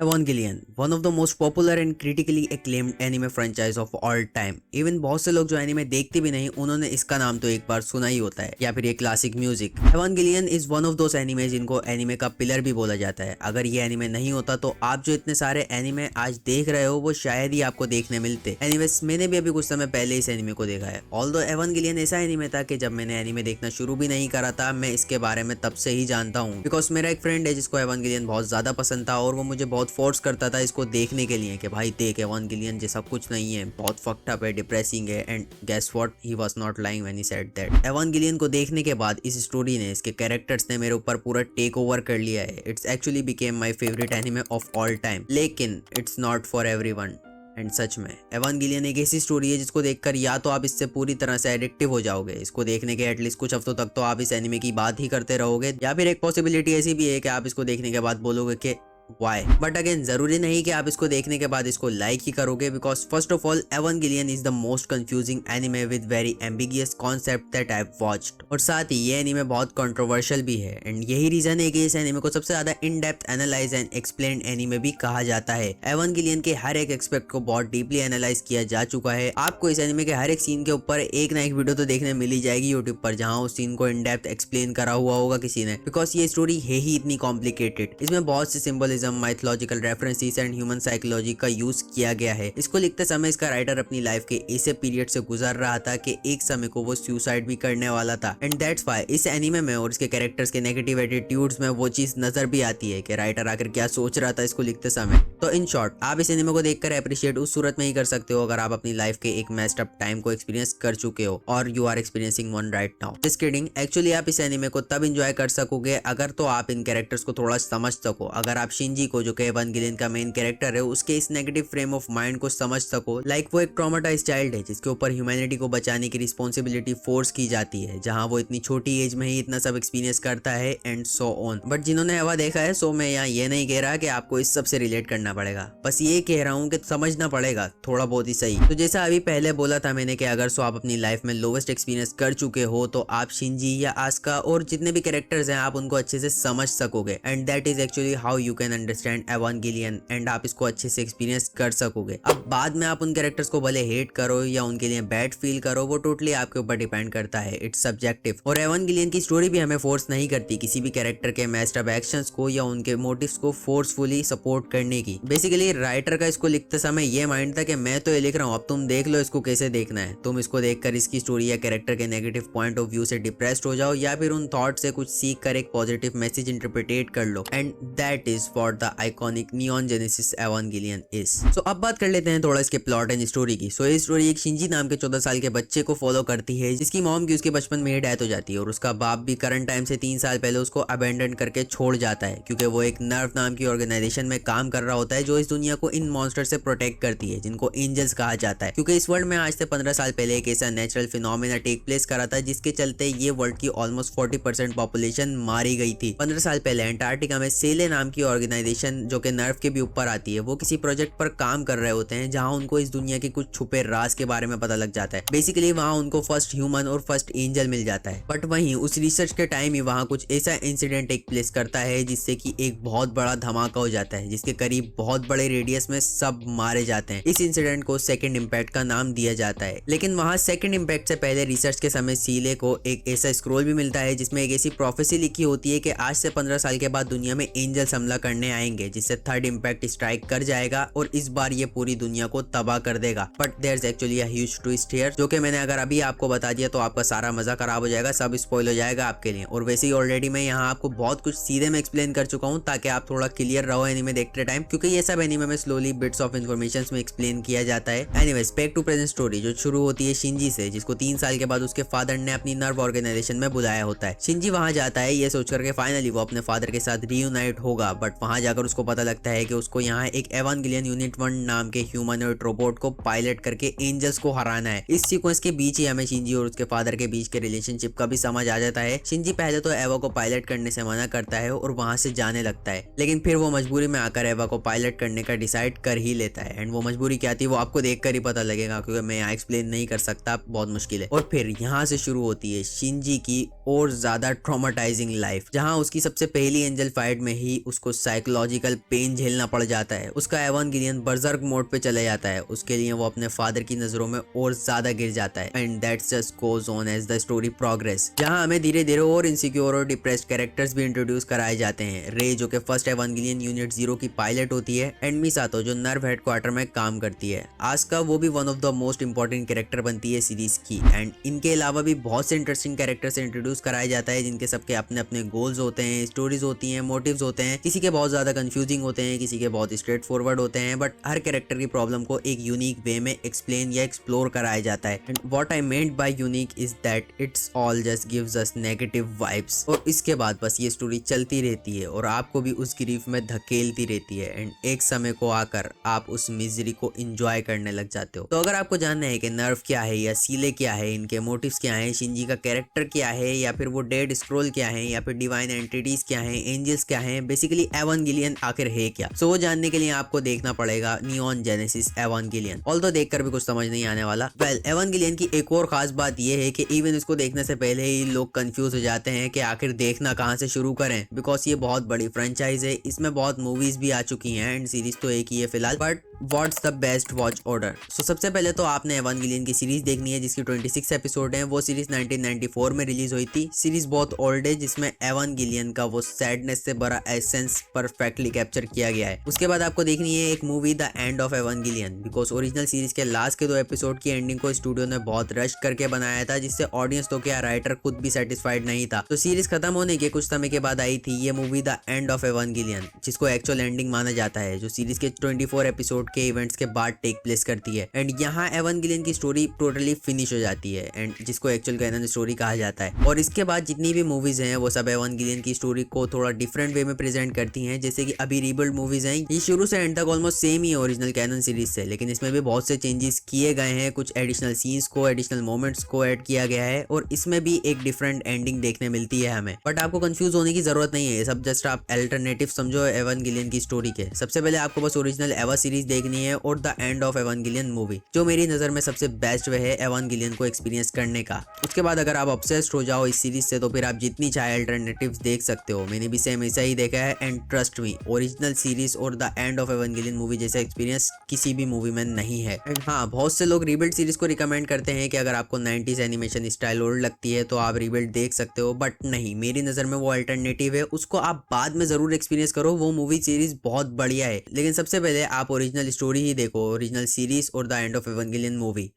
Evangelion, one of the most popular and critically acclaimed anime franchise of all time. Even बहुत से लोग जो anime देखते भी नहीं उन्होंने इसका नाम तो एक बार सुना ही होता है या फिर ये classic music. Evangelion is one of those anime जिनको एनिमे का पिलर भी बोला जाता है। अगर ये एनिमे नहीं होता तो आप जो इतने सारे एनिमे आज देख रहे हो वो शायद ही आपको देखने मिलते। एनीवेज मैंने भी अभी कुछ समय पहले इस एनिमे को देखा है। ऑल्दो एवंगेलियन ऐसा एनिमे था कि जब मैंने एनिमे देखना शुरू भी नहीं करा था मैं इसके बारे में तब से ही जानता हूँ, बिकॉज मेरा एक फ्रेंड है जिसको एवंगेलियन बहुत ज्यादा पसंद था और वो मुझे बहुत फोर्स करता था इसको देखने के लिए कि भाई देख एवंगेलियन जैसा कुछ नहीं है, बहुत फक्ड अप है, डिप्रेसिंग है। And guess what, he was not lying when he said that. Evangelion को देखने के बाद इस स्टोरी ने, इसके कैरेक्टर्स ने मेरे ऊपर पूरा टेक ओवर कर लिया है। It's actually became my favourite anime of all time, लेकिन it's not for everyone. And सच में एवंगेलियन एक ऐसी स्टोरी है जिसको देखकर या तो आप इससे पूरी तरह से एडिक्टिव हो जाओगे, इसको देखने के एटलीस्ट कुछ हफ्तों तक तो आप इस एनिमे की बात ही करते रहोगे, या फिर एक पॉसिबिलिटी ऐसी भी है कि आप इसको देखने के बाद बोलोगे कि वाई। बट अगेन जरूरी नहीं कि आप इसको देखने के बाद इसको लाइक ही करोगे, because first of all Evangelion is the most confusing anime with very ambiguous concept that I have watched. और साथ ही ये एनिमे बहुत कंट्रोवर्शियल भी है एंड यही रीजन है कि इस एनिमे को सबसे ज्यादा in depth analyse and explain anime भी कहा जाता है। एवंगेलियन के हर एक एक्सपेक्ट को बहुत डीपली एनालाइज किया जा चुका है। आपको इस एनिमे के हर एक सीन के ऊपर एक ना एक वीडियो तो देखने मिल ही जाएगी यूट्यूब पर, जहां उस सीन को इन डेप्थ एक्सप्लेन करा हुआ होगा किसी ने, बिकॉज ये स्टोरी है ही इतनी कॉम्प्लिकेटेड। इसमें बहुत से symbolism, mythological references and human psychology का यूज किया गया है। इसको लिखते समय इसका राइटर अपनी लाइफ के ऐसे पीरियड से गुजर रहा था कि एक समय को वो सुसाइड भी करने वाला था। एंड दैट्स व्हाई इस एनिमे में और इसके कैरेक्टर्स के नेगेटिव एटीट्यूड्स में वो चीज नजर भी आती है कि राइटर आखिर क्या सोच रहा था इसको लिखते समय। तो इन शॉर्ट आप इस एनिमे को देखकर अप्रिशिएट उस सूरत में ही कर सकते हो अगर आप अपनी लाइफ के एक मेस्ड अप टाइम को एक्सपीरियंस कर चुके हो और you are experiencing one right now. Just kidding, actually आप इस एनिमे को तब एंजॉय कर सकोगे अगर तो आप इन कैरेक्टर्स को थोड़ा समझ सको। अगर आप शिंजी को, जो कि एवंगेलियन का मेन कैरेक्टर है, उसके इस नेगेटिव फ्रेम ऑफ माइंड को समझ सको, लाइक वो एक ट्रॉमाटाइज्ड चाइल्ड है जिसके ऊपर ह्यूमैनिटी को बचाने की रिस्पॉन्सिबिलिटी फोर्स की जाती है, जहां वो इतनी छोटी एज में ही इतना सब एक्सपीरियंस करता है एंड सो ऑन। बट जिन्होंने हवा देखा है, सो मैं यहाँ ये नहीं कह रहा कि आपको इस सब से रिलेट करना पड़ेगा, बस ये कह रहा हूँ कि समझना पड़ेगा थोड़ा बहुत ही सही। तो जैसा अभी पहले बोला था मैंने कि अगर सो आप अपनी लाइफ में लोवेस्ट एक्सपीरियंस कर चुके हो तो आप शिंजी या आस्का और जितने भी कैरेक्टर्स हैं आप उनको अच्छे से समझ सकोगे। And that is actually how you can understand Evangelion and आप इसको अच्छे से एक्सपीरियंस कर सकोगे। अब बाद में आप उन कैरेक्टर्स को भले हेट करो या उनके लिए बैड फील करो, वो टोटली आपके ऊपर डिपेंड करता है, इट्स सब्जेक्टिव। और एवंगेलियन की स्टोरी भी हमें फोर्स नहीं करती किसी भी कैरेक्टर के मेस्ड अप एक्शंस को या उनके मोटिव्स को फोर्सफुली सपोर्ट करने की। बेसिकली राइटर का इसको लिखते समय ये माइंड था कि मैं तो ये लिख रहा हूँ, अब तुम देख लो इसको कैसे देखना है। तुम इसको देखकर इसकी स्टोरी या कैरेक्टर के नेगेटिव पॉइंट ऑफ व्यू से डिप्रेस्ड हो जाओ या फिर उन थॉट से कुछ सीख कर एक पॉजिटिव मैसेज इंटरप्रिटेट कर लो। And that is what the iconic Neon Genesis Evangelion is. So अब बात कर लेते हैं थोड़ा इसके प्लॉट एंड स्टोरी की। सो ये स्टोरी एक शिंजी नाम के 14 साल के बच्चे को फॉलो करती है जिसकी मॉम की उसके बचपन में ही डेथ हो जाती है और उसका बाप भी करंट टाइम से 3 साल पहले उसको अबेंडन करके छोड़ जाता है, क्योंकि वो एक नर्व नाम की ऑर्गेनाइजेशन में काम कर रहा होता है जो इस दुनिया को इन मॉन्स्टर से प्रोटेक्ट करती है जिनको एंजल्स कहा जाता है। क्योंकि इस वर्ल्ड में आज से 15 साल पहले एक ऐसा नेचुरल फिनोमेना टेक प्लेस करा था जिसके चलते ये वर्ल्ड की ऑलमोस्ट 40% पॉपुलेशन मारी गई थी। 15 साल पहले अंटार्कटिका में सेले नाम की ऑर्गेनाइजेशन, जो कि नर्व के भी ऊपर आती है, वो किसी प्रोजेक्ट पर काम कर रहे होते हैं जहां उनको इस दुनिया के कुछ छुपे राज के बारे में पता लग जाता है। बेसिकली वहां उनको फर्स्ट ह्यूमन और फर्स्ट एंजल मिल जाता है। बट वहीं उस रिसर्च के टाइम ही वहां कुछ ऐसा इंसिडेंट टेक प्लेस करता है जिससे कि एक बहुत बड़ा धमाका हो जाता है जिसके करीब बहुत बड़े रेडियस में सब मारे जाते हैं। इस इंसिडेंट को सेकंड इंपैक्ट का नाम दिया जाता है। लेकिन वहां सेकंड इंपैक्ट से पहले रिसर्च के समय सीले को एक ऐसा स्क्रोल भी मिलता है जिसमें एक ऐसी प्रोफेसी लिखी होती है कि आज से 15 साल के बाद दुनिया में एंजल्स हमला करने आएंगे जिससे थर्ड इंपैक्ट स्ट्राइक कर जाएगा और इस बार ये पूरी दुनिया को तबाह कर देगा। But there is actually a huge twist here, जो कि मैंने अगर अभी आपको बता दिया तो आपका सारा मजा खराब हो जाएगा, सब स्पॉइल हो जाएगा आपके लिए। और वैसे ही ऑलरेडी मैं यहाँ आपको बहुत कुछ सीधे में एक्सप्लेन कर चुका हूँ ताकि आप थोड़ा क्लियर रहो एनीमे देखते टाइम, क्योंकि ये सब एनीमे में स्लोली बिट्स ऑफ इन्फॉर्मेशन में एक्सप्लेन किया जाता है। Anyways back to present story, जो शुरू होती है शिंजी से, जिसको 3 साल के बाद उसके फादर ने अपनी नर्व ऑर्गेनाइजेशन में बुलाया होता है। शिंजी वहां जाता है ये सोचकर के फाइनली वो अपने फादर के साथ रीयूनाइट होगा, बट वहां जाकर उसको पता लगता है कि उसको यहाँ एक एवंगेलियन यूनिट 1 नाम के ह्यूमनॉइड रोबोट को पायलट करके एंजल्स को हराना है। इस सीक्वेंस के बीच ही हमें शिंजी और उसके फादर के बीच के रिलेशनशिप का भी समझ आ जाता है। शिंजी पहले तो एवा को पायलट करने से मना करता है और वहां से जाने लगता है, लेकिन फिर वो मजबूरी में आकर एवा को पायलट करने का डिसाइड कर ही लेता है। एंड वो मजबूरी क्या थी वो आपको देखकर ही पता लगेगा, क्योंकि मैं यहाँ एक्सप्लेन नहीं कर सकता, बहुत मुश्किल है। और फिर यहाँ से शुरू होती है शिंजी की और ज्यादा ट्रॉमाटाइजिंग लाइफ, जहाँ उसकी सबसे पहली एंजल फाइट में ही उसको साइकोलॉजिकल पेन झेलना पड़ जाता है। उसका एवांगेलियन बर्जर्क मोड पे चले जाता है। उसके लिए वो अपने फादर की नजरों में और ज्यादा गिर जाता है and that's just goes on as the story progress, जहां हमें धीरे धीरे और इनसिक्योर और डिप्रेस्ड कैरेक्टर्स भी इंट्रोड्यूस कराए जाते हैं। रे जो कि फर्स्ट एवांगेलियन यूनिट 0 की पायलट होती है एंड मिसातो जो नर्व हेडक्वार्टर में काम करती है। आस्का वो भी one of the most important character बनती है सीरीज की एंड इनके अलावा भी बहुत से इंटरेस्टिंग कैरेक्टर्स इंट्रोड्यूस कराया जाता है जिनके सबके अपने अपने गोल्स होते हैं, स्टोरीज होती हैं, मोटिव्स होते हैं। किसी के बहुत ज्यादा कंफ्यूजिंग होते हैं, किसी के बहुत स्ट्रेट फॉरवर्ड होते हैं, बट हर कैरेक्टर की प्रॉब्लम को एक यूनिक वे में एक्सप्लेन या एक्सप्लोर कराया जाता है। And what I meant by unique is that it's all just gives us negative vibes. और इसके बाद बस ये स्टोरी चलती रहती है और आपको भी उस ग्रीफ में धकेलती रहती है एंड एक समय को आकर आप उस मिजरी को एंजॉय करने लग जाते हो। तो अगर आपको जानना है कि नर्व क्या है या सीले क्या है, इनके मोटिव्स क्या है, शिंजी का कैरेक्टर क्या है, या फिर वो डेड स्क्रॉल क्या है, या फिर डिवाइन एंटिटीज क्या है, एंजल्स क्या है, बेसिकली एवांगेलियन आखिर है क्या, सो वो जानने के लिए आपको देखना पड़ेगा नियॉन जेनेसिस एवांगेलियन। ऑल्दो देखकर भी कुछ समझ नहीं आने वाला। वेल, एवांगेलियन की एक और खास बात यह है कि इवन इसको देखने से पहले ही लोग कंफ्यूज हो जाते हैं कि आखिर देखना कहां से शुरू करें, बिकॉज ये बहुत बड़ी फ्रेंचाइज है। इसमें बहुत मूवीज भी आ चुकी हैं एंड सीरीज तो एक ही है फिलहाल। But what's the best watch order? So सबसे पहले तो आपने एवांगेलियन की सीरीज देखनी है जिसकी 26 एपिसोड है। वो सीरीज 1994 में रिलीज हुई थी। सीरीज बहुत ओल्ड है जिसमें एवांगेलियन का वो सैडनेस से भरा एसेंस परफेक्टली कैप्चर किया गया है। उसके बाद आपको देखनी है एक movie the end of Evangelion, because original series के लास्ट के 2 एपिसोड की एंडिंग को स्टूडियो ने बहुत रश करके बनाया था, जिससे ऑडियंस तो क्या राइटर खुद भी सेटिस्फाइड नहीं था। तो सीरीज खत्म होने के कुछ समय के बाद आई थी ये मूवी द एंड ऑफ एवांगेलियन, जिसको एक्चुअल एंडिंग माना जाता है, जो सीरीज के 24 एपिसोड के इवेंट्स के बाद टेक प्लेस करती है। एंड यहाँ एवांगेलियन की स्टोरी टोटली फिनिश हो जाती है एंड जिसको एक्चुअल कैनन स्टोरी कहा जाता है। और इसके बाद जितनी भी मूवीज हैं वो सब एवांगेलियन की स्टोरी को थोड़ा डिफरेंट वे में प्रेजेंट करती हैं। जैसे कि अभी रीबिल्ड मूवीज हैं, ये शुरू से एंड तक ऑलमोस्ट सेम ही है ओरिजिनल कैनन सीरीज से, लेकिन इसमें भी बहुत से चेंजेस किए गए हैं। कुछ एडिशनल सीन्स को, एडिशनल मोमेंट्स को ऐड किया गया है और इसमें भी एक डिफरेंट एंडिंग देखने मिलती है हमें। बट आपको कंफ्यूज होने की जरूरत नहीं है, सब जस्ट आप अल्टरनेटिव समझो एवांगेलियन की स्टोरी के। सबसे पहले आपको बस ओरिजिनल एवा सीरीज देखनी है और the end of Evangelion movie, जो मेरी नजर में सबसे बेस्ट वे है एवांगेलियन को एक्सपीरियंस करने का। उसके बाद अगर आप ऑब्सेस्ड हो जाओ इस सीरीज से तो फिर आप जितनी चाहे अल्टरनेटिव्स देख सकते हो। मैंने भी सेम ऐसा ही देखा है and trust me, original series और the end of Evangelion movie जैसा एक्सपीरियंस किसी भी मूवी में नहीं है। एंड हाँ, बहुत से लोग रीबिल्ड सीरीज को रिकमेंड करते हैं कि अगर आपको 90s एनिमेशन स्टाइल ओल्ड लगती है तो आप रीबिल्ड देख सकते हो, बट नहीं, मेरी नजर में वो अल्टरनेटिव है, उसको आप बाद में जरूर एक्सपीरियंस करो। वो मूवी सीरीज बहुत बढ़िया है, लेकिन सबसे पहले आप ओरिजिनल स्टोरी ही देखो, ओरिजिनल सीरीज और the end of Evangelion movie.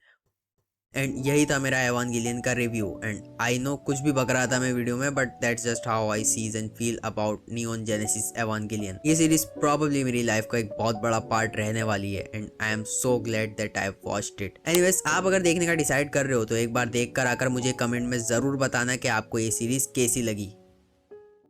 And यही था मेरा एवांगेलियन का रिव्यू। एंड आई नो कुछ भी बक रहा था मैं वीडियो में, but that's just how I sees and feel about Neon Genesis Evangelion. ये सीरीज प्रॉब्ली मेरी लाइफ का एक बहुत बड़ा पार्ट रहने वाली है and I am so glad that I have watched it. Anyways, आप अगर देखने का डिसाइड कर रहे हो तो एक बार देख कर आकर मुझे कमेंट में जरूर बताना कि आपको ये सीरीज कैसी लगी।